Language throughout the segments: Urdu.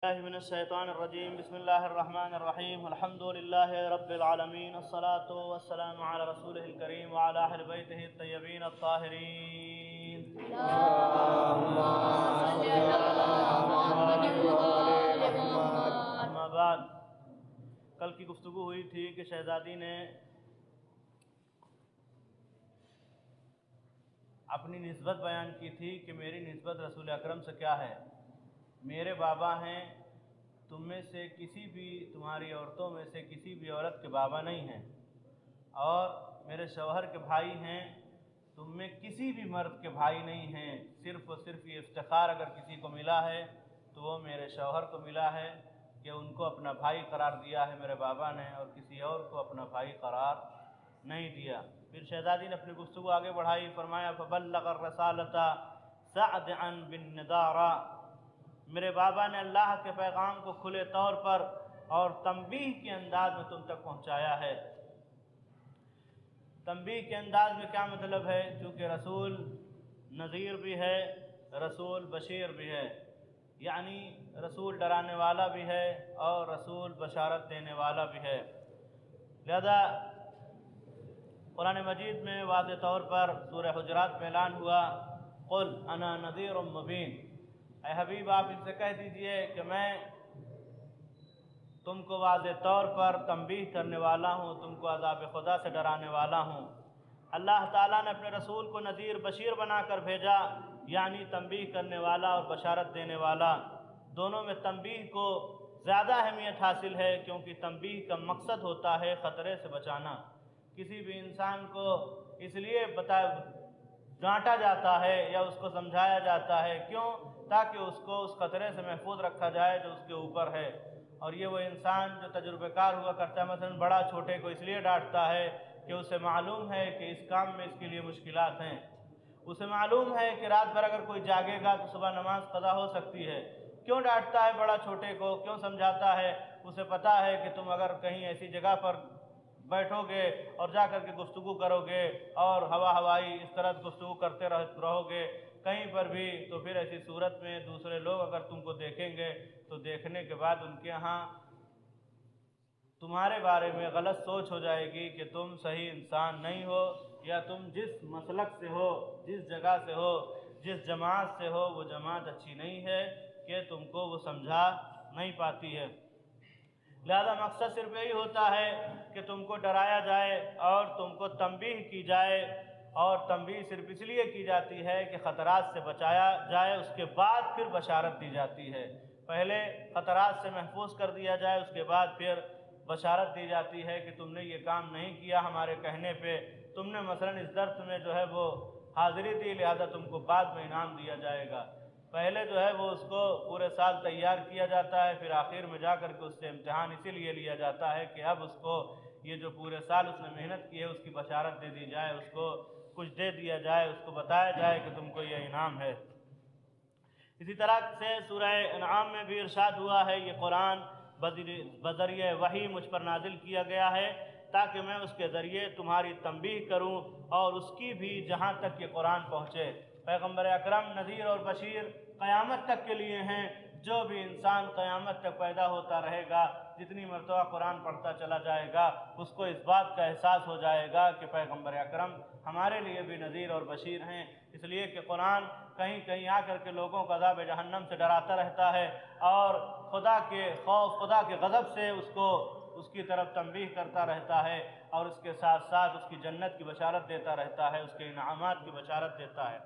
من الشیطان الرجیم بسم اللہ الرحمن الرحیم الحمد للہ رب العالمین الصلاة والسلام علی رسولہ الکریم وعلی اہل بیتہ الطیبین الطاہرین اما بعد۔ کل کی گفتگو ہوئی تھی کہ شہزادی نے اپنی نسبت بیان کی تھی کہ میری نسبت رسول اکرم سے کیا ہے۔ میرے بابا ہیں، تم میں سے کسی بھی تمہاری عورتوں میں سے کسی بھی عورت کے بابا نہیں ہیں، اور میرے شوہر کے بھائی ہیں، تم میں کسی بھی مرد کے بھائی نہیں ہیں۔ صرف اور صرف یہ افتخار اگر کسی کو ملا ہے تو وہ میرے شوہر کو ملا ہے کہ ان کو اپنا بھائی قرار دیا ہے میرے بابا نے، اور کسی اور کو اپنا بھائی قرار نہیں دیا۔ پھر شہزادی نے اپنی گفتگو آگے بڑھائی، فرمایا فبلغ الرسالۃ سعدعا بالنضارہ، میرے بابا نے اللہ کے پیغام کو کھلے طور پر اور تنبیہ کے انداز میں تم تک پہنچایا ہے۔ تنبیہ کے انداز میں کیا مطلب ہے؟ چونکہ رسول نذیر بھی ہے، رسول بشیر بھی ہے، یعنی رسول ڈرانے والا بھی ہے اور رسول بشارت دینے والا بھی ہے۔ لہذا قرآن مجید میں واضح طور پر سورہ حجرات میں اعلان ہوا قل انا نذیر مبین، اے حبیب آپ ان سے کہہ دیجئے کہ میں تم کو واضح طور پر تنبیہ کرنے والا ہوں، تم کو عذاب خدا سے ڈرانے والا ہوں۔ اللہ تعالیٰ نے اپنے رسول کو نذیر بشیر بنا کر بھیجا، یعنی تنبیہ کرنے والا اور بشارت دینے والا۔ دونوں میں تنبیہ کو زیادہ اہمیت حاصل ہے، کیونکہ تنبیہ کا مقصد ہوتا ہے خطرے سے بچانا۔ کسی بھی انسان کو اس لیے ڈانٹا جاتا ہے یا اس کو سمجھایا جاتا ہے، کیوں؟ تاکہ اس کو اس خطرے سے محفوظ رکھا جائے جو اس کے اوپر ہے۔ اور یہ وہ انسان جو تجربہ کار ہوا کرتا ہے، مثلا بڑا چھوٹے کو اس لیے ڈانٹتا ہے کہ اسے معلوم ہے کہ اس کام میں اس کے لیے مشکلات ہیں، اسے معلوم ہے کہ رات بھر اگر کوئی جاگے گا تو صبح نماز قضا ہو سکتی ہے۔ کیوں ڈانٹتا ہے بڑا چھوٹے کو، کیوں سمجھاتا ہے؟ اسے پتہ ہے کہ تم اگر کہیں ایسی جگہ پر بیٹھو گے اور جا کر کے گفتگو کرو گے اور ہوائی اس طرح گفتگو کرتے رہو گے کہیں پر بھی، تو پھر ایسی صورت میں دوسرے لوگ اگر تم کو دیکھیں گے تو دیکھنے کے بعد ان کے ہاں تمہارے بارے میں غلط سوچ ہو جائے گی کہ تم صحیح انسان نہیں ہو، یا تم جس مسلک سے ہو، جس جگہ سے ہو، جس جماعت سے ہو، وہ جماعت اچھی نہیں ہے کہ تم کو وہ سمجھا نہیں پاتی ہے۔ لہذا مقصد صرف یہی ہوتا ہے کہ تم کو ڈرایا جائے اور تم کو تنبیہ کی جائے، اور تنبیہ صرف اس لیے کی جاتی ہے کہ خطرات سے بچایا جائے، اس کے بعد پھر بشارت دی جاتی ہے۔ پہلے خطرات سے محفوظ کر دیا جائے، اس کے بعد پھر بشارت دی جاتی ہے کہ تم نے یہ کام نہیں کیا ہمارے کہنے پہ، تم نے مثلا اس درس میں جو ہے وہ حاضری دی، لہذا تم کو بعد میں انعام دیا جائے گا۔ پہلے جو ہے وہ اس کو پورے سال تیار کیا جاتا ہے، پھر آخر میں جا کر کے اس سے امتحان اسی لیے لیا جاتا ہے کہ اب اس کو یہ جو پورے سال اس نے محنت کی ہے اس کی بشارت دے دی جائے، اس کو کچھ دے دیا جائے، اس کو بتایا جائے کہ تم کو یہ انعام ہے۔ اسی طرح سے سورہ انعام میں بھی ارشاد ہوا ہے یہ قرآن بذریعہ وحی مجھ پر نازل کیا گیا ہے تاکہ میں اس کے ذریعے تمہاری تنبیہ کروں، اور اس کی بھی جہاں تک یہ قرآن پہنچے۔ پیغمبر اکرم نذیر اور بشیر قیامت تک کے لیے ہیں۔ جو بھی انسان قیامت تک پیدا ہوتا رہے گا، جتنی مرتبہ قرآن پڑھتا چلا جائے گا، اس کو اس بات کا احساس ہو جائے گا کہ پیغمبر اکرم ہمارے لیے بھی نذیر اور بشیر ہیں، اس لیے کہ قرآن کہیں کہیں آ کر کے لوگوں کو عذاب جہنم سے ڈراتا رہتا ہے، اور خدا کے خوف، خدا کے غضب سے اس کی طرف تنبیہ کرتا رہتا ہے، اور اس کے ساتھ ساتھ اس کی جنت کی بشارت دیتا رہتا ہے، اس کے انعامات کی بشارت دیتا ہے۔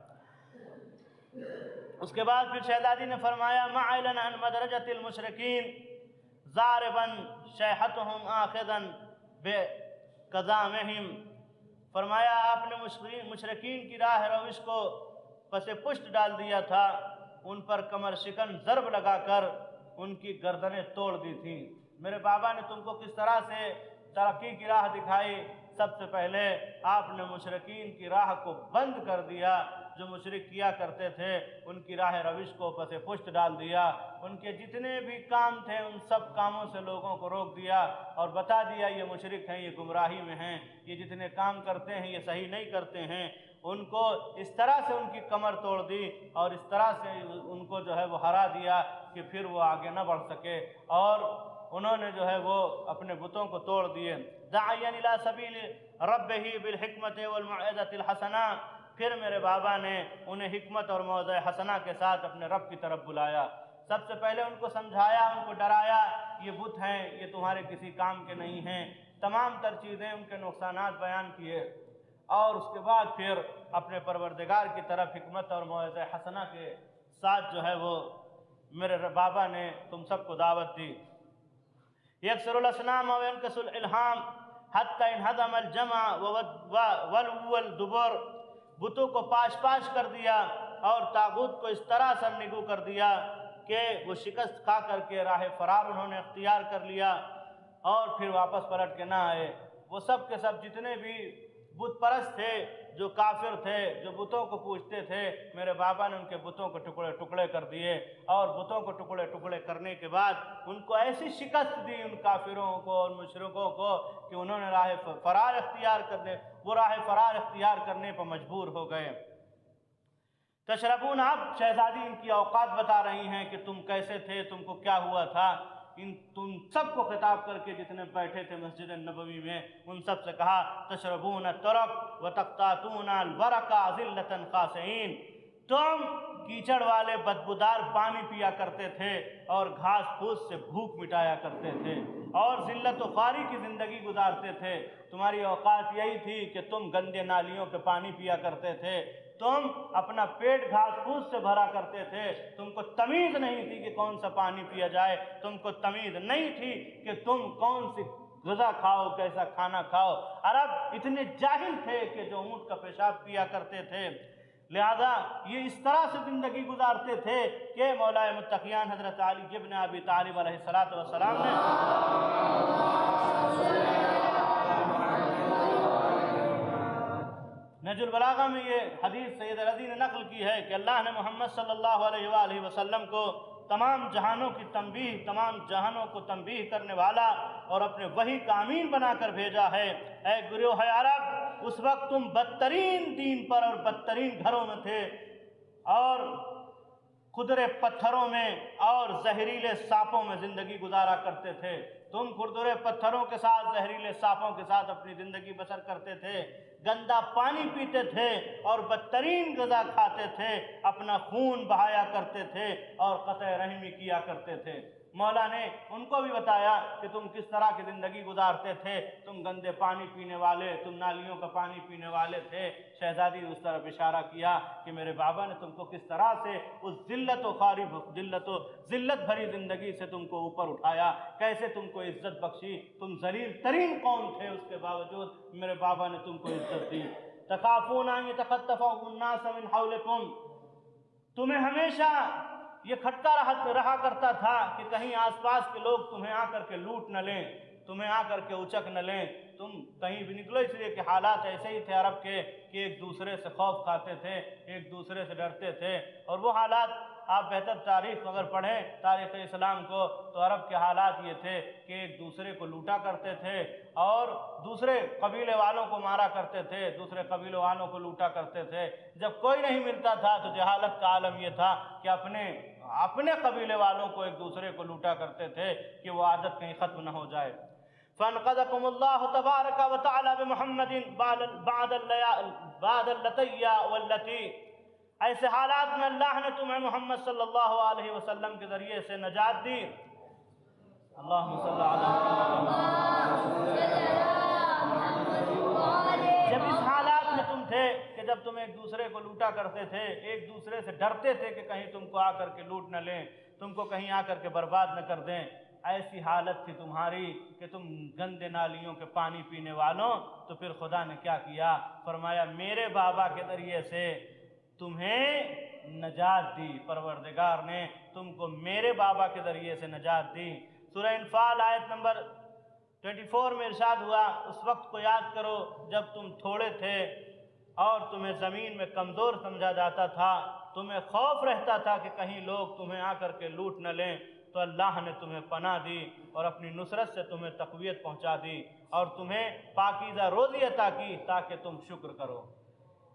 اس کے بعد پھر شہزادی نے فرمایا معلن عن مدرجۃ المشرکین ضاربا شیحتهم آخذا بقزامہم، فرمایا آپ نے مشرکین کی راہ روش کو پس پشت ڈال دیا تھا، ان پر کمر شکن ضرب لگا کر ان کی گردنیں توڑ دی تھیں۔ میرے بابا نے تم کو کس طرح سے ترقی کی راہ دکھائی؟ سب سے پہلے آپ نے مشرکین کی راہ کو بند کر دیا، جو مشرک کیا کرتے تھے ان کی راہ روش کو پس پشت ڈال دیا، ان کے جتنے بھی کام تھے ان سب کاموں سے لوگوں کو روک دیا اور بتا دیا یہ مشرک ہیں، یہ گمراہی میں ہیں، یہ جتنے کام کرتے ہیں یہ صحیح نہیں کرتے ہیں، ان کو اس طرح سے ان کی کمر توڑ دی اور اس طرح سے ان کو جو ہے وہ ہرا دیا کہ پھر وہ آگے نہ بڑھ سکے، اور انہوں نے جو ہے وہ اپنے بتوں کو توڑ دیے۔ داعیا الی سبیل ربہ بالحکمت والموعظۃ الحسنہ، پھر میرے بابا نے انہیں حکمت اور موعظہ حسنہ کے ساتھ اپنے رب کی طرف بلایا۔ سب سے پہلے ان کو سمجھایا، ان کو ڈرایا، یہ بت ہیں، یہ تمہارے کسی کام کے نہیں ہیں، تمام تر چیزیں ان کے نقصانات بیان کیے، اور اس کے بعد پھر اپنے پروردگار کی طرف حکمت اور موعظہ حسنہ کے ساتھ جو ہے وہ میرے بابا نے تم سب کو دعوت دی۔ یکسر الاصنام وینکس الالہام حتی انہدم الجمع ولو الدبر، بتوں کو پاش پاش کر دیا اور طاغوت کو اس طرح سرنگو کر دیا کہ وہ شکست کھا کر کے راہ فرار انہوں نے اختیار کر لیا اور پھر واپس پلٹ کے نہ آئے۔ وہ سب کے سب جتنے بھی بت پرست تھے، جو کافر تھے، جو بتوں کو پوجتے تھے، میرے بابا نے ان کے بتوں کو ٹکڑے ٹکڑے کر دیے، اور بتوں کو ٹکڑے ٹکڑے کرنے کے بعد ان کو ایسی شکست دی، ان کافروں کو، ان مشرکوں کو، کہ انہوں نے راہ فرار اختیار کرنے پر مجبور ہو گئے۔ تشربون، اب شہزادی ان کی اوقات بتا رہی ہیں کہ تم کیسے تھے، تم کو کیا ہوا تھا۔ تم سب کو خطاب کر کے جتنے بیٹھے تھے مسجد نبوی میں، ان سب سے کہا تشربون الترک وتقطعون الورق ذلة خاسئین، تم کیچڑ والے بدبودار پانی پیا کرتے تھے اور گھاس پھوس سے بھوک مٹایا کرتے تھے اور ذلت و خواری کی زندگی گزارتے تھے۔ تمہاری اوقات یہی تھی کہ تم گندے نالیوں کے پانی پیا کرتے تھے، تم اپنا پیٹ گھاس پھوس سے بھرا کرتے تھے، تم کو تمیز نہیں تھی کہ کون سا پانی پیا جائے، تم کو تمیز نہیں تھی کہ تم کون سی غذا کھاؤ، کیسا کھانا کھاؤ۔ عرب اتنے جاہل تھے کہ جو اونٹ کا پیشاب پیا کرتے تھے، لہذا یہ اس طرح سے زندگی گزارتے تھے کہ مولا متقیان حضرت علی ابن ابی طالب علیہ السلام نے نہج البلاغہ میں یہ حدیث سید رضی نے نقل کی ہے کہ اللہ نے محمد صلی اللہ علیہ وآلہ وسلم کو تمام جہانوں کو تنبیہ کرنے والا اور اپنے وحی کا امین بنا کر بھیجا ہے۔ اے گروہ عرب، اس وقت تم بدترین دین پر اور بدترین گھروں میں تھے اور کھدرے پتھروں میں اور زہریلے سانپوں میں زندگی گزارا کرتے تھے۔ تم کھردرے پتھروں کے ساتھ، زہریلے سانپوں کے ساتھ اپنی زندگی بسر کرتے تھے، گندا پانی پیتے تھے اور بدترین غذا کھاتے تھے، اپنا خون بہایا کرتے تھے اور قطع رحمی کیا کرتے تھے۔ مولا نے ان کو بھی بتایا کہ تم کس طرح کی زندگی گزارتے تھے، تم گندے پانی پینے والے، تم نالیوں کا پانی پینے والے تھے۔ شہزادی نے اس طرف اشارہ کیا کہ میرے بابا نے تم کو کس طرح سے اس ذلت بھری زندگی سے تم کو اوپر اٹھایا، کیسے تم کو عزت بخشی، تم ذلیل ترین قوم تھے، اس کے باوجود میرے بابا نے تم کو عزت دی۔ تخافون ان یتخطفکم الناس من حولکم، تمہیں ہمیشہ یہ کھٹکا رہا کرتا تھا کہ کہیں آس پاس کے لوگ تمہیں آ کر کے لوٹ نہ لیں، تمہیں آ کر کے اچک نہ لیں، تم کہیں بھی نکلو، اس لیے کہ حالات ایسے ہی تھے عرب کے کہ ایک دوسرے سے خوف کھاتے تھے، ایک دوسرے سے ڈرتے تھے۔ اور وہ حالات آپ بہتر تاریخ اگر پڑھیں، تاریخ اسلام کو، تو عرب کے حالات یہ تھے کہ ایک دوسرے کو لوٹا کرتے تھے اور دوسرے قبیلے والوں کو مارا کرتے تھے، دوسرے قبیلے والوں کو لوٹا کرتے تھے۔ جب کوئی نہیں ملتا تھا تو جہالت کا عالم یہ تھا کہ اپنے قبیلے والوں کو ایک دوسرے کو لوٹا کرتے تھے کہ وہ عادت کہیں ختم نہ ہو جائے۔ فَانْقَذَكُمُ اللَّهُ تَبَارَكَ وَتَعَالَى بِمُحَمَّدٍ بَعْدَ اللَّتِيَّ وَالَّتِي، ایسے حالات میں اللہ نے تمہیں محمد صلی اللہ علیہ وسلم کے ذریعے سے نجات دی۔ اللہم صلی اللہ علیہ، جب اس حالات میں تم تھے کہ جب تم ایک دوسرے کو لوٹا کرتے تھے، ایک دوسرے سے ڈرتے تھے کہ کہیں تم کو آ کر کے لوٹ نہ لیں، تم کو کہیں آ کر کے برباد نہ کر دیں، ایسی حالت تھی تمہاری کہ تم گندے نالیوں کے پانی پینے والوں، تو پھر خدا نے کیا کیا؟ فرمایا میرے بابا کے ذریعے سے تمہیں نجات دی، پروردگار نے تم کو میرے بابا کے ذریعے سے نجات دی۔ سورہ انفال آیت نمبر 24 میں ارشاد ہوا، اس وقت کو یاد کرو جب تم تھوڑے تھے اور تمہیں زمین میں کمزور سمجھا جاتا تھا، تمہیں خوف رہتا تھا کہ کہیں لوگ تمہیں آ کر کے لوٹ نہ لیں، تو اللہ نے تمہیں پناہ دی اور اپنی نصرت سے تمہیں تقویت پہنچا دی اور تمہیں پاکیزہ روزی عطا کی تاکہ تم شکر کرو۔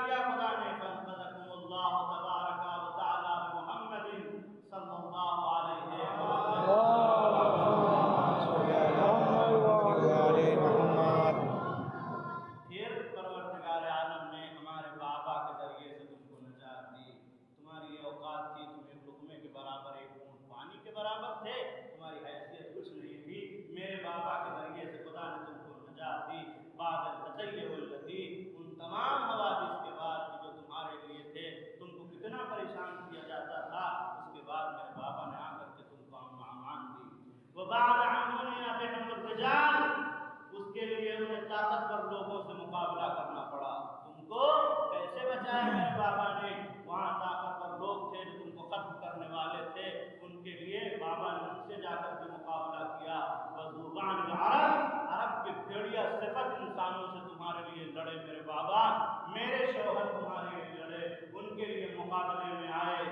کیا خدا نے؟ فَانْقَذَكُمُ اللَّهُ تَبَارَكَ وَتَعَالَى بِمُحَمَّدٍ صلی اللہ علیہ وسلم۔ پھر پروردگار عالم نے ہمارے بابا کے ذریعے سے تم کو نجات دی۔ تمہاری یہ اوقات تھی، تم ایک لقمے کے برابر، ایک بوند پانی کے برابر تھے، تمہاری حیثیت کچھ نہیں تھی، میرے بابا کے ذریعے سے خدا نے تم کو نجات دی۔ بعد التطیب التی، ان تمام حوادث کے بعد جو تمہارے لیے تھے، تم کو کتنا پریشان کیا جاتا تھا، اس کے بعد میرے بابا نے آ کر کے تم کو امن و امان دی۔ وبعد عنونا بهم الرجال، اس کے لیے انہیں طاقتور لوگوں سے مقابلہ کرنا پڑا۔ تم کو کیسے بچایا میرے بابا نے؟ وہاں طاقتور لوگ تھے جو تم کو ختم کرنے والے تھے، ان کے لیے بابا نے ان سے جا کر کے مقابلہ کیا۔ وذوبان العرب، عرب کے بھیڑیا صفت انسانوں سے تمہارے لیے لڑے میرے بابا، میرے شوہر تمہارے لیے لڑے، ان کے لیے مقابلے میں آئے۔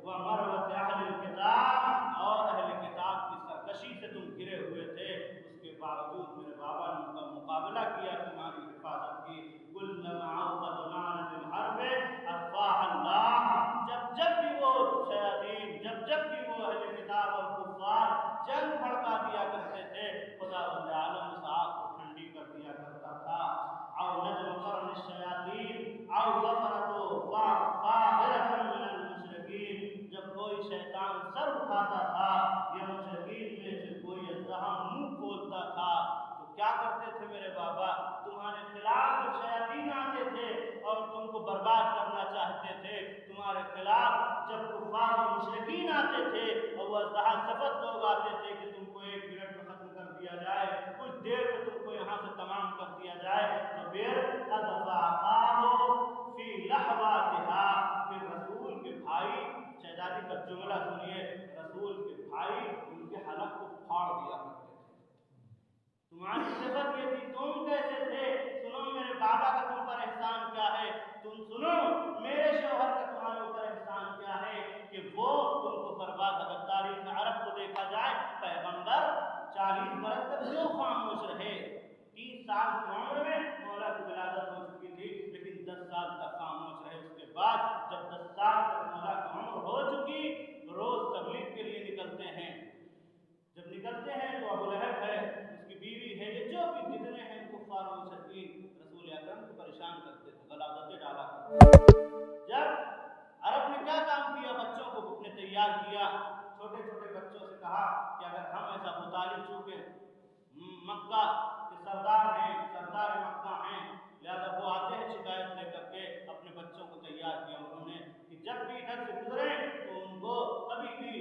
ومروت اہل الکتاب، اور اہل کتاب کی سرکشی سے تم گرے ہوئے تھے، اس کے باوجود میرے بابا نے ان کا مقابلہ کیا، تمہاری حفاظت کی۔ کلما عوقد نارا للحرب اطفاها اللہ، جب بھی وہ شیاطین، جب بھی وہ اہل کتاب اور کفار جنگ بھڑکا دیا کرتے تھے، خدا بند عالم اس آگ کو ٹھنڈی کر دیا کرتا تھا۔ او نجم قرن الشیاطین او ظفرت فاغرة من المشرکین، جب کوئی شیطان سر اٹھاتا تھا یا مشرکین میں سے کوئی اژدہا منہ کھولتا تھا، تو کیا کرتے تھے میرے بابا؟ تمہارے خلاف جو شیاطین آتے تھے اور تم کو برباد کرنا چاہتے تھے، تمہارے خلاف جب کفار و مشرکین آتے تھے اور وہ اژدہا صفت لوگ آتے تھے کہ تم کو 1 منٹ میں ختم کر دیا جائے، کچھ دیر میں تم کو یہاں سے تمام کر دیا جائے، تو پھر فی لحظاتها، پھر رسول کے بھائی، شہزادی کا جملہ سنیے، رسول کے بھائی ان کے حلق کو پھاڑ دیا کرتے تھے۔ تمہاری صفت یہ تھی، تم کیسے تھے؟ سنو میرے بابا کا تم پر احسان کیا ہے، تم سنو میرے شوہر کا تمہارے اوپر احسان کیا ہے کہ وہ تم کو برباد، اگر تاریخ عرب کو دیکھا جائے، پیغمبر 40 برس تک جو خاموش رہے، 30 سال کی عمر میں مولا کی ولادت ہو چکی تھی، لیکن 10 سال تک خاموش رہے۔ اس کے بعد جب 10 سال تک مولا کی عمر ہو چکی، روز تبلیغ کے لیے نکلتے ہیں، جب نکلتے ہیں تو ابو لہب ہے، اس کی بیوی ہے، یہ جو بھی جتنے ہیں کفار و مشرکین رسول اکرم کو پریشان کرتے تھے، غلاظتیں ڈالا کرتے تھے۔ جب عرب نے کیا کام کیا؟ بچوں کو نے تیار کیا، چھوٹے چھوٹے بچوں سے کہا کہ اگر ہم ایسا ابو طالب چونکہ مکہ کے سردار ہیں، سردار مکہ ہیں، لہذا وہ آتے ہیں شکایت لے کر کے، اپنے بچوں کو تیار کیا انہوں نے کہ جب بھی ادھر سے گزریں تو ان کو کبھی بھی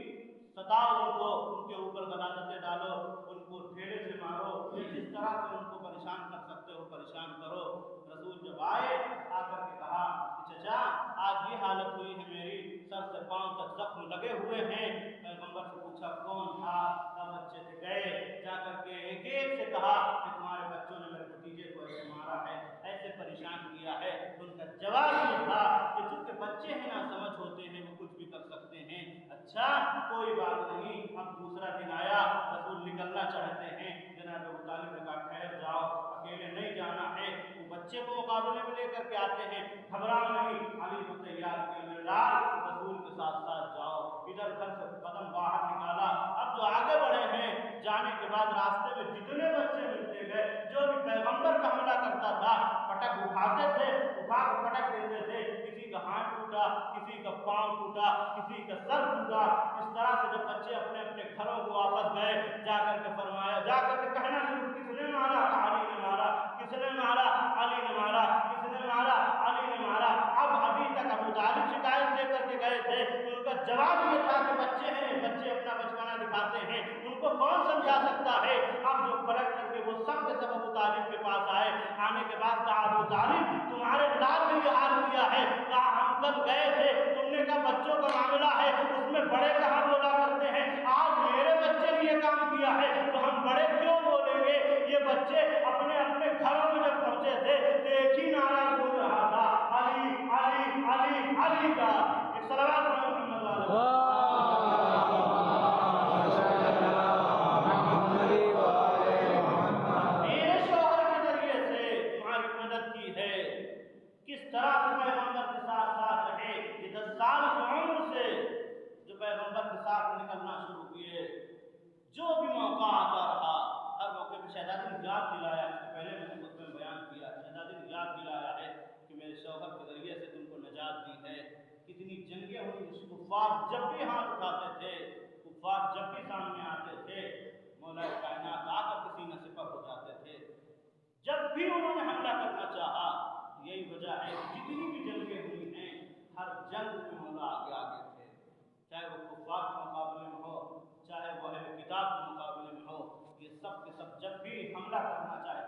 ستاؤ، ان کو ان کے اوپر غلاظتیں ڈالو، ان کو ڈھیلے سے مارو، جس طرح سے ان کو پریشان کر سکتے ہو پریشان کرو۔ رسول جب آئے، آ کر کے کہا کہ چچا آج یہ حالت ہوئی ہے میری، سر سے پاؤں تک زخم لگے ہوئے ہیں۔ پیغمبر سے پوچھا کون تھا؟ سب بچے سے گئے، جا کر کے ایک ایک سے کہا کہ تمہارے بچوں نے میرے بھتیجے کو ایسے مارا ہے، ایسے پریشان کیا ہے۔ ان کا جواب یہ تھا کہ چونکہ بچے ہیں نا سمجھ ہوتے ہیں، وہ کچھ بھی کر سکتے ہیں۔ اچھا کوئی بات نہیں۔ اب دوسرا دن آیا، رسول نکلنا چاہتے ہیں، جناب ابو طالب نے کہا ٹھہر جاؤ، اکیلے نہیں جانا ہے۔ وہ بچے کو مقابلے میں لے کر کے آتے ہیں، گھبراؤ نہیں، علی کو تیار کیا، میرے لال رسول کے ساتھ ساتھ جاؤ۔ ادھر گھر سے قدم باہر نکالا، اب جو آگے بڑھے ہیں، جانے کے بعد راستے میں جتنے بچے ملتے گئے، جو بھی پیغمبر کا حملہ کرتا تھا، پٹک اٹھاتے تھے، اٹھا کر پٹک دیتے تھے، کسی کا ہاتھ ٹوٹا، کسی کا پاؤں ٹوٹا، کسی کا سر ٹوٹا۔ اس طرح سے جب بچے اپنے اپنے گھروں کو واپس گئے، جا کر کے فرمایا، جا کر کے کہنا شروع، کس نے مارا؟ علی نے مارا۔ کس نے مارا؟ علی نے مارا۔ کس نے مارا؟ علی نے مارا۔ اب ابھی تک ابو طالب شکایت لے کر کے گئے تھے، ان کا جواب یہ تھا کہ بچے ہیں، بچے اپنا بچپنا دکھاتے ہیں، ان کو کون سمجھا سکتا ہے؟ اب جو پلٹ کر کے وہ سب کے سب ابو طالب کے پاس آئے، آنے کے بعد کہا ابو طالب تمہارے لال نے یہ حال کیا ہے، کہا ہم کل گئے تھے، تم نے کہا بچوں کا معاملہ ہے، اس میں بڑے کہاں بولا کرتے ہیں، آج میرے بچے نے یہ کام کیا ہے تو ہم بڑے کیوں بولیں گے؟ یہ بچے اپنے اپنے گھروں میں جب پہنچے تھے تو ایک ہی نعرہ گونج رہا تھا، علی علی علی علی کا۔ ایک صلوات محمد علیہ میرے شوہر کے ذریعے سے تمہاری مدد کی ہے، جب بھی ہاتھ اٹھاتے تھے، کفار جب بھی سامنے آتے تھے، مولا کائنات آ کر کسی نہ سپر ہو جاتے تھے۔ جب بھی انہوں نے حملہ کرنا چاہا، یہی وجہ ہے کہ جتنی بھی جنگیں ہوئی ہیں، ہر جنگ میں مولا آگے آگے تھے، چاہے وہ کفار کے مقابلے میں ہو، چاہے وہ اہل کتاب کے مقابلے میں ہو، یہ سب کے سب جب بھی حملہ کرنا چاہتے